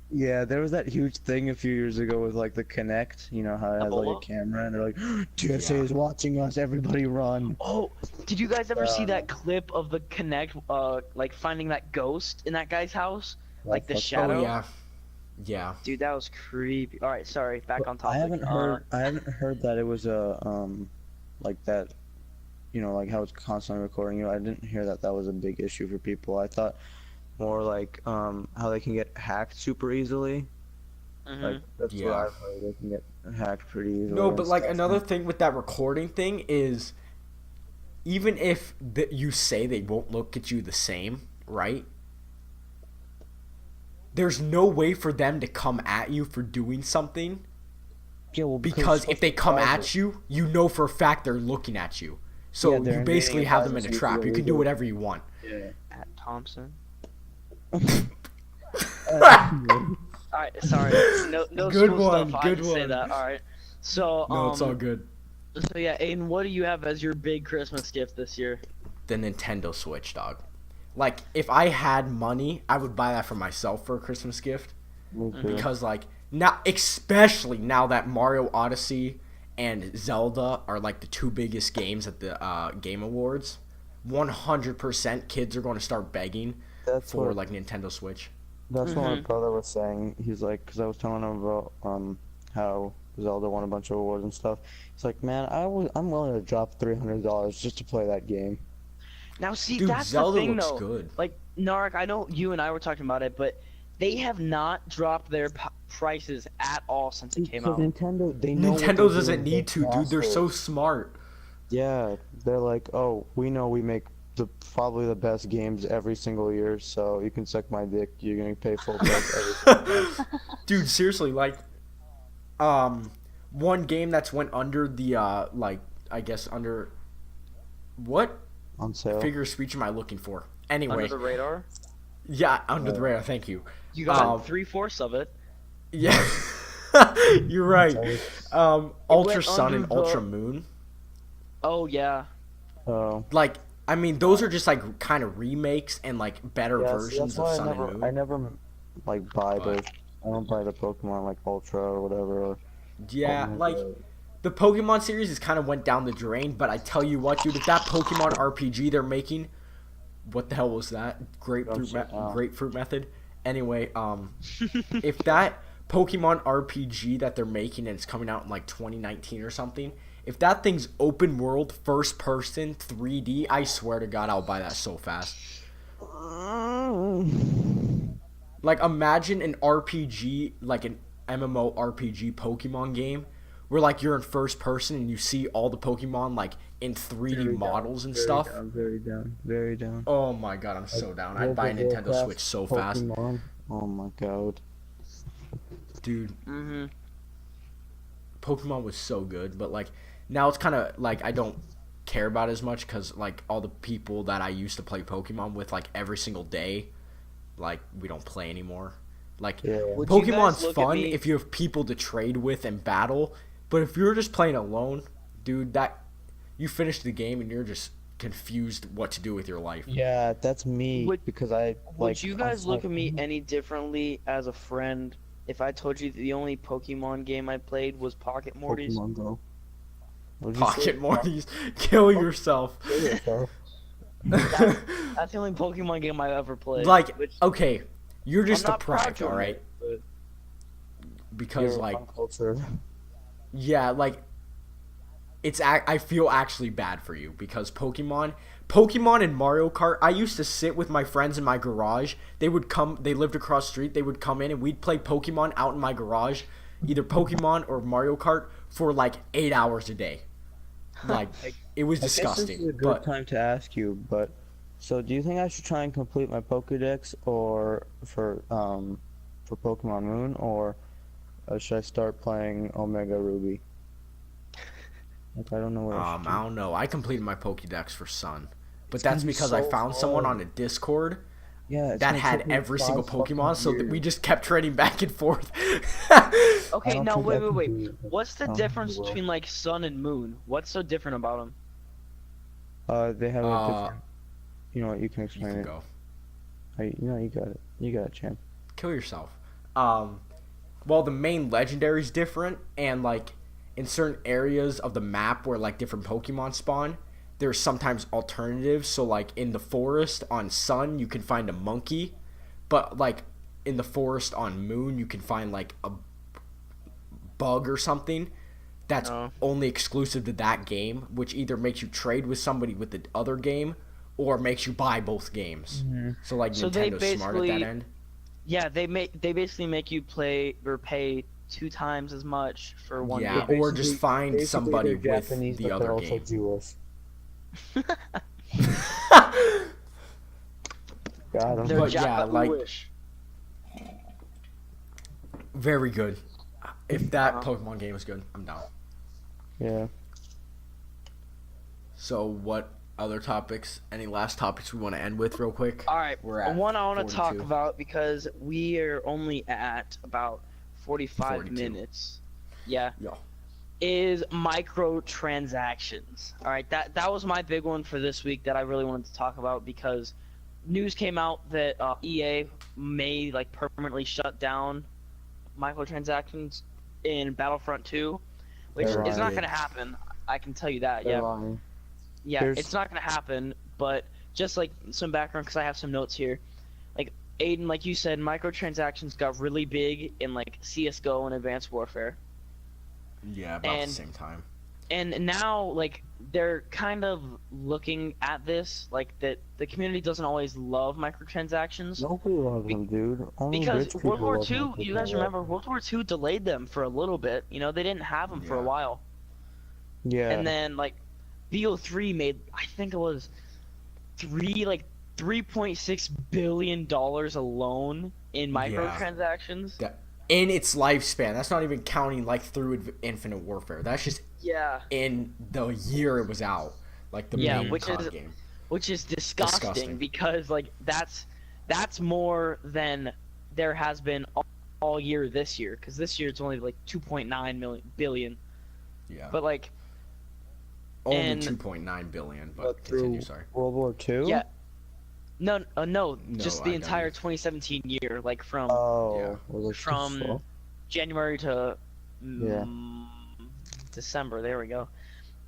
Yeah, there was that huge thing a few years ago with, like, the Kinect. You know how it has, like, a camera, and they're like, TSA is watching us, everybody run. Oh, did you guys ever see that clip of the Kinect, like, finding that ghost in that guy's house? Like, the shadow? Oh, yeah. Dude, that was creepy. All right, sorry. Back on topic. I haven't heard that it was like that, you know, like how it's constantly recording you. I didn't hear that was a big issue for people. I thought more like how they can get hacked super easily. Like that's what I've heard. They can get hacked pretty easily. No, but like another thing with that recording thing is, even if you say they won't look at you the same, right? There's no way for them to come at you for doing something. Yeah, well, because if they come at you, you know for a fact they're looking at you. So you basically have them in a trap. You can do whatever you want. Yeah. At Thompson. Alright, sorry. No good school one, stuff. good I didn't one. say that. Alright. So no, it's all good. So yeah, Aiden, what do you have as your big Christmas gift this year? The Nintendo Switch, dog. Like, if I had money, I would buy that for myself for a Christmas gift. Because, like, now, especially now that Mario Odyssey and Zelda are, like, the two biggest games at the Game Awards, 100% kids are going to start begging for, like, Nintendo Switch. That's what my brother was saying. He's like, because I was telling him about how Zelda won a bunch of awards and stuff. He's like, man, I'm willing to drop $300 just to play that game. Now, see, dude, that's Zelda the thing, looks though. Good. Like, Narek, I know you and I were talking about it, but they have not dropped their prices at all since it came out. Nintendo doesn't need to, dude. They're so smart. Yeah, they're like, oh, we know we make probably the best games every single year, so you can suck my dick. You're gonna pay full price every single time. Dude, seriously, like, one game that's went under the like, I guess under what? On sale. Figure of speech am I looking for? Anyway. Under the radar? Yeah, under the radar, thank you. You got 3/4 of it. Yeah. You're right. Ultra Sun and Ultra Moon. Oh, yeah. Oh. Like, I mean, those are just, like, kind of remakes and, like, better versions of Sun and Moon. I never, like, I don't buy the Pokemon, like, Ultra or whatever. Yeah, like... The Pokemon series has kind of went down the drain, but I tell you what, dude, if that Pokemon RPG they're making, what the hell was that? Grapefruit method? Anyway, if that Pokemon RPG that they're making and it's coming out in like 2019 or something, if that thing's open world, first person, 3D, I swear to God, I'll buy that so fast. Like, imagine an RPG, like an MMO RPG Pokemon game, where, like, you're in first person and you see all the Pokemon, like, in 3D models and stuff. Very down. Oh my God, I'm so down. I'd buy a Nintendo Switch so fast. Oh my God. Dude. Pokemon was so good, but, like, now it's kind of, like, I don't care about it as much because, like, all the people that I used to play Pokemon with, like, every single day, like we don't play anymore. Like Would you guys Pokemon's look at fun me- if you have people to trade with and battle, but if you're just playing alone, dude, that you finish the game and you're just confused what to do with your life. Yeah, that's me because I Would you guys look at me any differently as a friend if I told you the only Pokemon game I played was Pocket Mortys? Pokemon Go. Pocket Mortys, kill yourself. That's the only Pokemon game I ever played. Like, okay, you're just I'm not proud deprived, to all right? admit, Because You're like, uncultured. yeah, like, I feel actually bad for you because Pokemon and Mario Kart. I used to sit with my friends in my garage. They lived across the street. They would come in and we'd play Pokemon out in my garage, either Pokemon or Mario Kart for like 8 hours a day. Like, it was disgusting. This is a good time to ask you, but so do you think I should try and complete my Pokédex or for Pokemon Moon, or should I start playing Omega Ruby? Like, I don't know what I should do. I don't know. I completed my Pokédex for Sun, but It's gonna that's be because I so found someone hard. on a Discord Yeah, it's that gonna had take me every 5 single fucking Pokemon, so that we years. just kept trading back and forth. Okay, don't now think I can wait. do it. What's the I don't difference think I will. between like Sun and Moon? What's so different about them? They have a different. You know what? You can You explain can it. go. You got it. You got it, champ. Kill yourself. Well, the main legendary's different, and like in certain areas of the map where like different Pokemon spawn, there's sometimes alternatives. So like in the forest on Sun, you can find a monkey, but like in the forest on Moon, you can find like a bug or something that's only exclusive to that game, which either makes you trade with somebody with the other game or makes you buy both games. So like So they Nintendo's smart at that basically- end. Yeah, they basically make you play or pay 2 times as much for one Yeah, game. or just find Basically, somebody they're with Japanese, the but other they're also game. Jewish. Got 'em. They're But yeah, like Japanese. very good. If that Pokemon game is good, I'm down. Yeah. So what other topics? Any last topics we want to end with real quick? All right, We're at one I want to talk 42. about because we are only at about 45 42. minutes. Yeah. Yeah. Is microtransactions. All right, that was my big one for this week that I really wanted to talk about because news came out that EA may like permanently shut down microtransactions in Battlefront 2, which They're is not lying. going to happen. I can tell you that. They're Yeah. lying. Yeah, There's- it's not gonna happen. But just like some background, because I have some notes here. Like Aiden, like you said, microtransactions got really big in like CS:GO and Advanced Warfare, Yeah, about And- the same time. and now like they're kind of looking at this like that the community doesn't always love microtransactions Nobody loves them, dude. Only because rich people World War love II. them. You guys remember World War II delayed them for a little bit. You know they didn't have them for a Yeah. while, Yeah. and then like BO3 made I think it was 3.6 billion dollars alone in microtransactions. That in its lifespan. That's not even counting like through Infinite Warfare. That's just Yeah, in the year it was out. Like the Yeah, main which COD is- game. which is disgusting, Disgusting. because like that's more than there has been all year this year, because this year it's only like 2.9 billion. Yeah. But like Only and- 2.9 billion, but But continue, through sorry. World War II? Yeah. no, No, just I the got entire you. 2017 year, like from Oh. Yeah. Was it From- so? January to Yeah. December. There we go.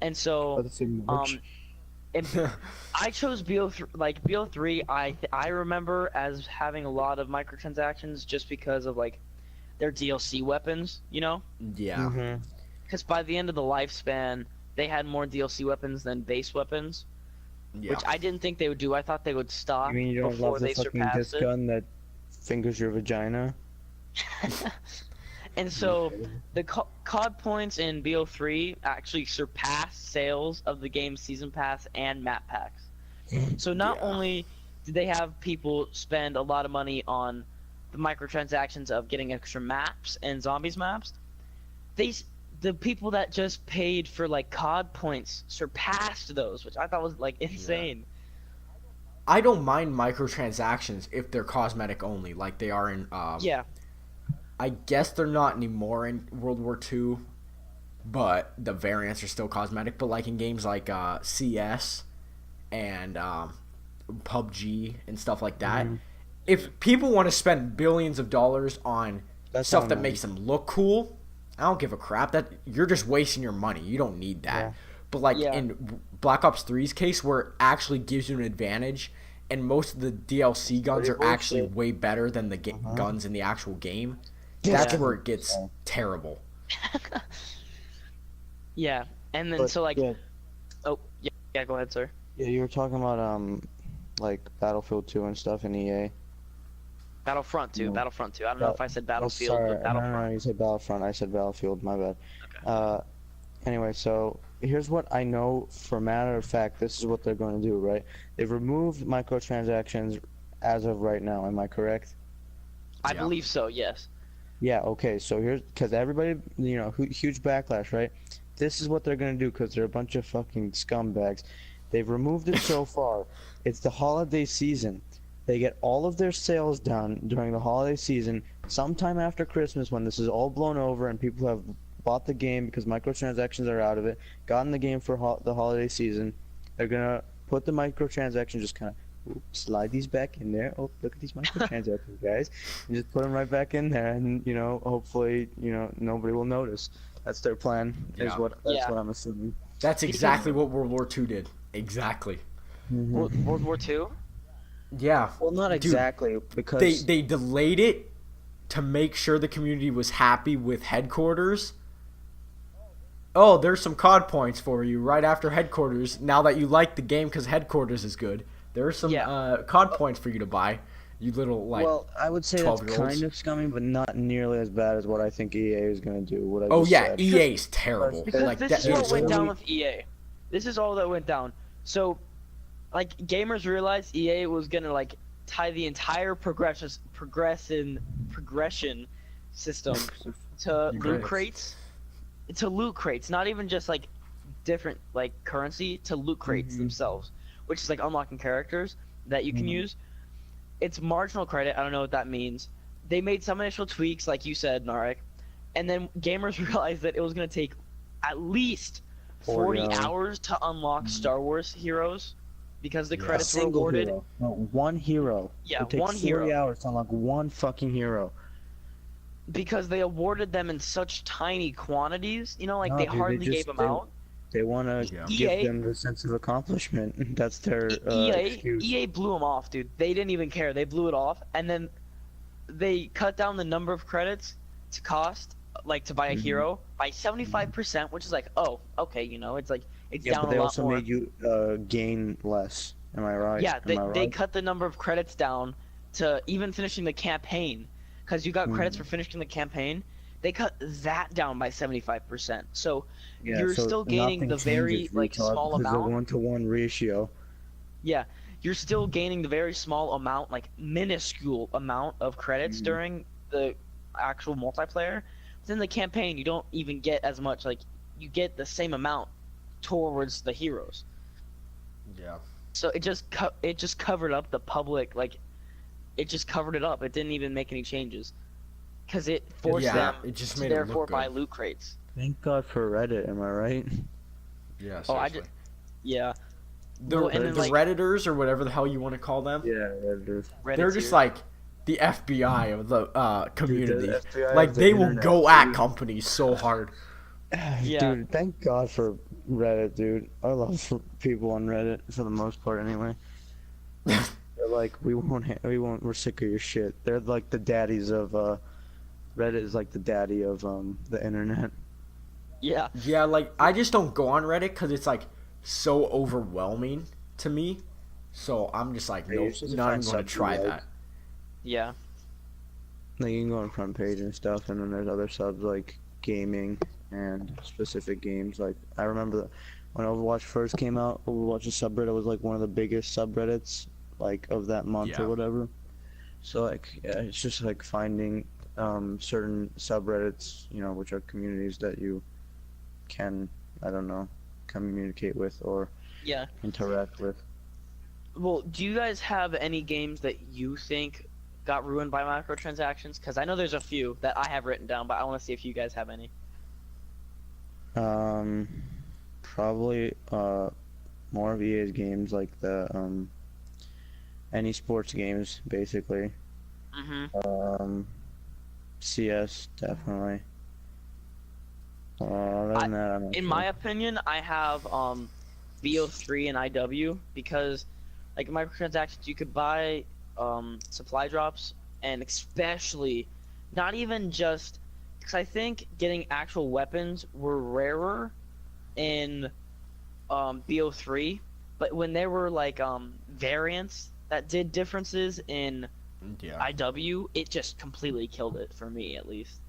And so Let's see, March. and I chose BO3. Like BO3, I remember as having a lot of microtransactions just because of like their DLC weapons, you know. Yeah. Mhm. Because by the end of the lifespan, they had more DLC weapons than base weapons, Yeah. which I didn't think they would do. I thought they would stop You mean you don't before love the they fucking surpassed disc it. gun that fingers your vagina? And so the COD points in BO3 actually surpassed sales of the game's season pass and map packs. So not Yeah. only did they have people spend a lot of money on the microtransactions of getting extra maps and zombies maps, the people that just paid for like COD points surpassed those, which I thought was like insane. I don't mind microtransactions if they're cosmetic only, like they are in. Yeah. I guess they're not anymore in World War II, but the variants are still cosmetic. But like in games like CS and PUBG and stuff like that, if people want to spend billions of dollars on stuff that makes them look cool, I don't give a crap. That you're just wasting your money. You don't need that. Yeah. But like in Black Ops 3's case, where it actually gives you an advantage, and most of the DLC guns are actually way better than the guns in the actual game, that's where it gets terrible. Yeah, and then oh yeah, go ahead, sir. Yeah, you were talking about like Battlefield 2 and stuff in EA. Battlefront 2. Battlefront 2. I don't know if I said Battlefield, but Battlefront. No, you said Battlefront. I said Battlefield. My bad. Okay. Anyway, so here's what I know for matter of fact. This is what they're going to do, right? They've removed microtransactions as of right now. Am I correct? I believe so. Yes. Yeah. Okay. So here's because everybody, huge backlash, right? This is what they're going to do because they're a bunch of fucking scumbags. They've removed it so far. It's the holiday season. They get all of their sales done during the holiday season, sometime after Christmas when this is all blown over and people have bought the game because microtransactions are out of it, gotten the game for the holiday season. They're going to put the microtransactions, just kind of slide these back in there. Oh, look at these microtransactions, guys. And just put them right back in there and, hopefully, nobody will notice. That's their plan, is what I'm assuming. That's exactly what World War II did. Exactly. World War II? Yeah. Well, not exactly, because they delayed it to make sure the community was happy with headquarters. Oh, there's some COD points for you right after headquarters. Now that you like the game because headquarters is good, there are some COD points for you to buy. You little Well, I would say that's kind of scummy, but not nearly as bad as what I think EA is going to do. EA's terrible. Because this is what went down with EA. This is all that went down. So, like, gamers realized EA was gonna tie the entire progression system to loot crates. To loot crates, not even just different currency, to loot crates themselves, which is unlocking characters that you can use. It's marginal credit. I don't know what that means. They made some initial tweaks, like you said, Narek, and then gamers realized that it was gonna take at least 40 hours to unlock Star Wars heroes. Because the credits were awarded. Hero. No, one hero. Yeah, it takes one hero. 40 hours to unlock one fucking hero. Because they awarded them in such tiny quantities, they hardly gave them out. They want to give them the sense of accomplishment. That's their excuse. EA blew them off, dude. They didn't even care. They blew it off, and then they cut down the number of credits to cost, to buy a hero by 75%, which is oh, okay, it's down a lot more. But they also made you gain less. Am I right? Yeah, they cut the number of credits down to even finishing the campaign, because you got credits for finishing the campaign. They cut that down by 75%. So you're still gaining the very small amount. It's a 1-to-1 ratio. Yeah, you're still gaining the very small amount, minuscule amount of credits during the actual multiplayer. But in the campaign, you don't even get as much. You get the same amount towards the heroes. Yeah. So it just covered up the public. It just covered it up. It didn't even make any changes. Because it forced them to therefore buy loot crates. Thank God for Reddit, am I right? Yeah, seriously. Yeah. The Redditors, or whatever the hell you want to call them. Yeah, Redditors. They're just the FBI of the community. Dude, they will go at companies so hard. Yeah. Dude, thank God for Reddit, dude. I love people on Reddit for the most part, anyway. They're we're sick of your shit. They're the daddies of Reddit is the daddy of the internet. Yeah. Yeah, I just don't go on Reddit because it's so overwhelming to me. So I'm just nope, not even going to try that. Yeah. You can go on front page and stuff, and then there's other subs gaming and specific games. I remember when Overwatch first came out, Overwatch's subreddit was one of the biggest subreddits of that month or whatever. So it's just finding certain subreddits, which are communities that you can, I don't know, communicate with or interact with. Well, do you guys have any games that you think got ruined by microtransactions? Because I know there's a few that I have written down, but I want to see if you guys have any. Probably more of EA's games, like the any sports games basically. CS definitely. Other than that, I'm not In sure. my opinion, I have VO3 and IW because, like, microtransactions, you could buy supply drops, and especially, not even just, because I think getting actual weapons were rarer in BO3, but when there were like variants that did differences in IW, it just completely killed it for me, at least.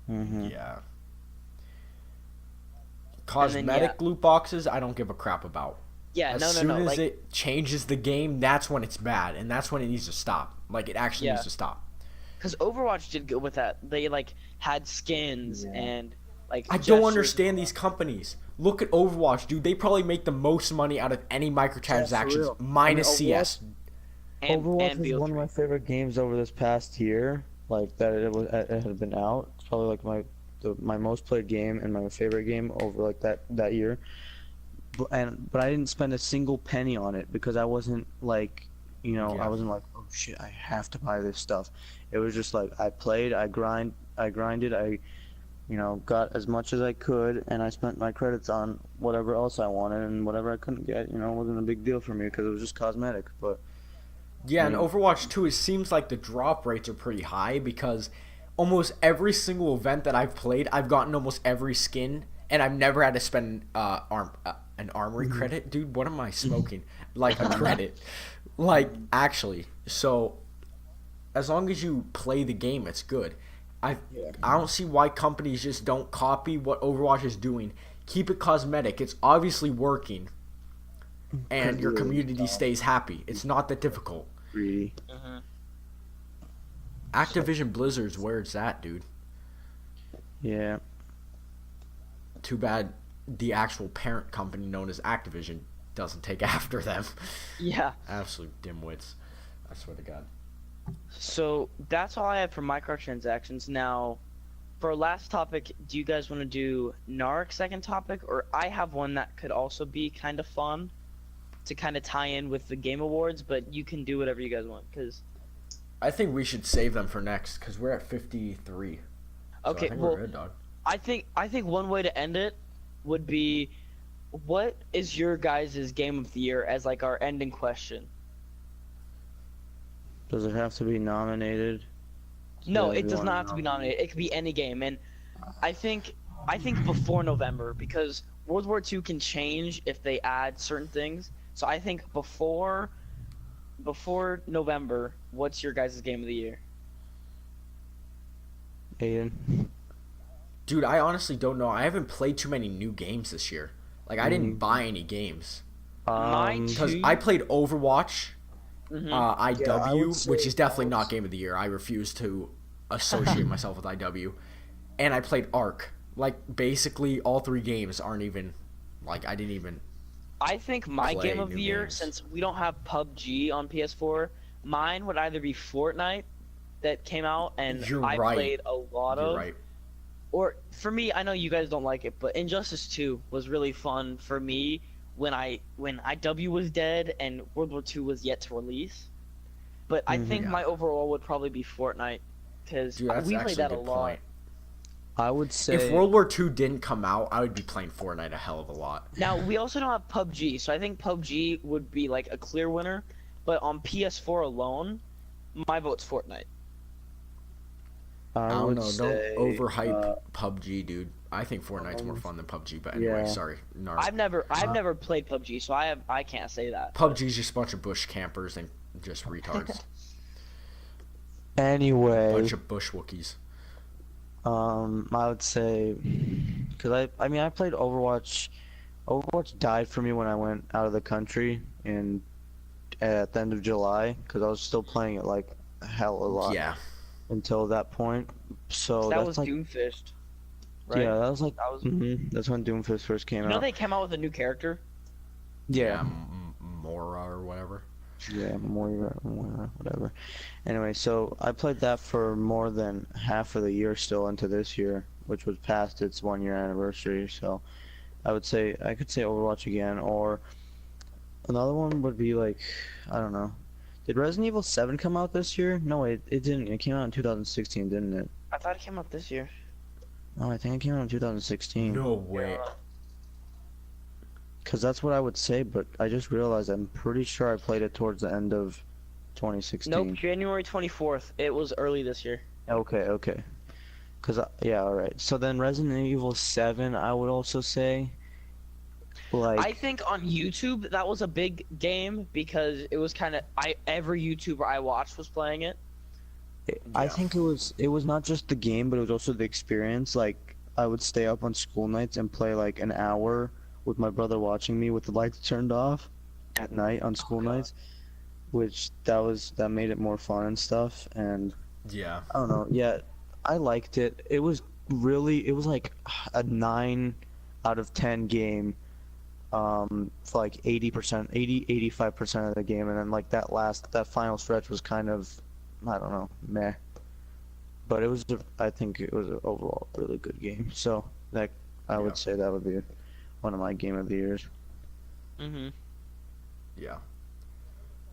Yeah. Cosmetic loot boxes, I don't give a crap about. Yeah, as soon as it changes the game, that's when it's bad, and that's when it needs to stop. Like, it actually needs to stop. Because Overwatch did good with that. They like had skins and like. I don't understand these companies. Look at Overwatch, dude. They probably make the most money out of any microtransactions, minus CS. Overwatch is one of my favorite games over this past year. Like that, it had been out. It's probably like my most played game and my favorite game over like that year. But I didn't spend a single penny on it because I wasn't like, I wasn't like, oh shit, I have to buy this stuff. It was just like I played, I grinded, got as much as I could, and I spent my credits on whatever else I wanted, and whatever I couldn't get, it wasn't a big deal for me because it was just cosmetic. But yeah, and Overwatch 2, it seems like the drop rates are pretty high because almost every single event that I've played, I've gotten almost every skin, and I've never had to spend an armory credit. Dude, what am I smoking? Like a credit. Like, actually. So, as long as you play the game, it's good. I don't see why companies just don't copy what Overwatch is doing. Keep it cosmetic. It's obviously working. And your community stays happy. It's not that difficult. Greedy. Activision Blizzard's where it's at, dude. Yeah. Too bad the actual parent company known as Activision doesn't take after them. Yeah. Absolute dimwits. I swear to God. So that's all I have for microtransactions. Now, for our last topic, do you guys want to do Narc's second topic, or I have one that could also be kind of fun to kind of tie in with the Game Awards, but you can do whatever you guys want, because I think we should save them for next, because we're at 53. Okay, so I think well, we're good, dog. I think one way to end it would be, what is your guys' Game of the Year as like our ending question? Does it have to be nominated? No, it does not have to be nominated. It could be any game, and I think before November, because World War II can change if they add certain things. So I think before November, what's your guys' Game of the Year? Aiden. Dude, I honestly don't know. I haven't played too many new games this year. Like, I didn't buy any games. Because I played Overwatch, IW, which is definitely not Game of the Year. I refuse to associate myself with IW. And I played Ark. Like, basically, all three games aren't even, like, I didn't even I think my play Game of new the Year, games. since we don't have PUBG on PS4, mine would either be Fortnite that came out and I played a lot of. You're right. Or, for me, I know you guys don't like it, but Injustice 2 was really fun for me when IW was dead and World War II was yet to release. But I think my overall would probably be Fortnite, because we played that a lot. Point. I would say if World War II didn't come out, I would be playing Fortnite a hell of a lot. Now, we also don't have PUBG, so I think PUBG would be like a clear winner. But on PS4 alone, my vote's Fortnite. I don't know. Don't overhype PUBG, dude. I think Fortnite's more fun than PUBG. But anyway, sorry. I've never played PUBG, so I can't say that. PUBG's just a bunch of bush campers and just retards. Anyway, bunch of bush Wookiees. I would say, because I mean I played Overwatch. Overwatch died for me when I went out of the country at the end of July, because I was still playing it like hell a lot. Yeah. Until that point, so that that's was like, Doomfist. Right? Yeah, that's when Doomfist first came out. You know they came out with a new character? Yeah, Mora or whatever. Yeah, whatever. Anyway, so I played that for more than half of the year still into this year, which was past its 1 year anniversary. So I could say Overwatch again, or another one would be like, I don't know. Did Resident Evil 7 come out this year? No, it didn't. It came out in 2016, didn't it? I thought it came out this year. No, I think it came out in 2016. No way. Because that's what I would say, but I just realized I'm pretty sure I played it towards the end of 2016. Nope, January 24th. It was early this year. Okay. Because, yeah, alright. So then Resident Evil 7, I would also say, like... I think on YouTube, that was a big game because it was kind of... every YouTuber I watched was playing it. I think it was not just the game, but it was also the experience. Like, I would stay up on school nights and play like an hour with my brother watching me with the lights turned off at night on school nights, which that made it more fun and stuff. And Yeah. I don't know. Yeah, I liked it. It was like a 9 out of 10 game, for like 80%, 85% of the game, and then like that final stretch was kind of, I don't know, meh. But I think it was an overall really good game. So that I would say that would be one of my game of the years. Mm-hmm. Yeah.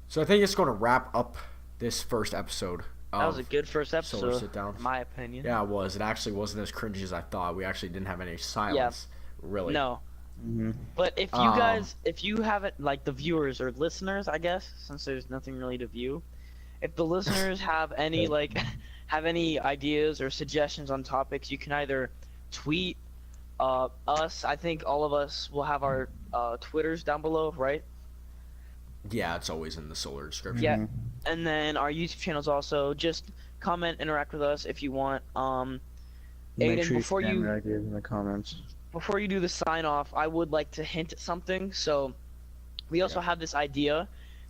So I think it's going to wrap up this first episode. That was a good first episode, Sit-Downs. in my opinion. Yeah, it was. It actually wasn't as cringy as I thought. We actually didn't have any silence, really. No. Mm-hmm. But if you guys, if you haven't, like the viewers or listeners, I guess, since there's nothing really to view, if the listeners have any have any ideas or suggestions on topics, you can either tweet us. I think all of us will have our Twitters down below, right? Yeah, it's always in the solar description. Yeah, and then our YouTube channels also. Just comment, interact with us if you want. Make Aiden, sure you spam your ideas in the comments. Before you do the sign off, I would like to hint at something. So, we also have this idea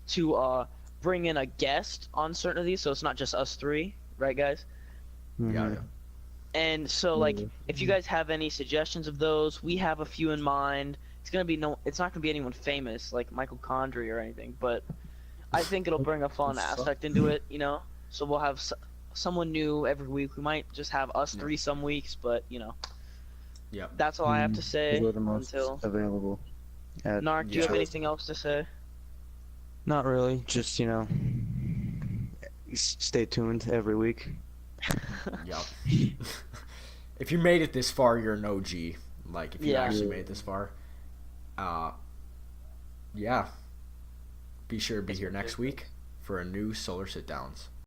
to bring in a guest on certain of these, so it's not just us three, right, guys? Yeah. And so, like, if you guys have any suggestions of those, we have a few in mind. It's not gonna be anyone famous like Michael Condrey or anything, but I think it'll bring a fun aspect into it, you know. So we'll have someone new every week. We might just have us three some weeks, but you know. Yeah. That's all I have to say. We're the most available. Narc, do you have anything else to say? Not really. Just, you know, stay tuned every week. Yeah. If you made it this far, you're an OG. Like, if you actually made it this far. Yeah. Be sure to be here next week for a new Solar Sit-Downs.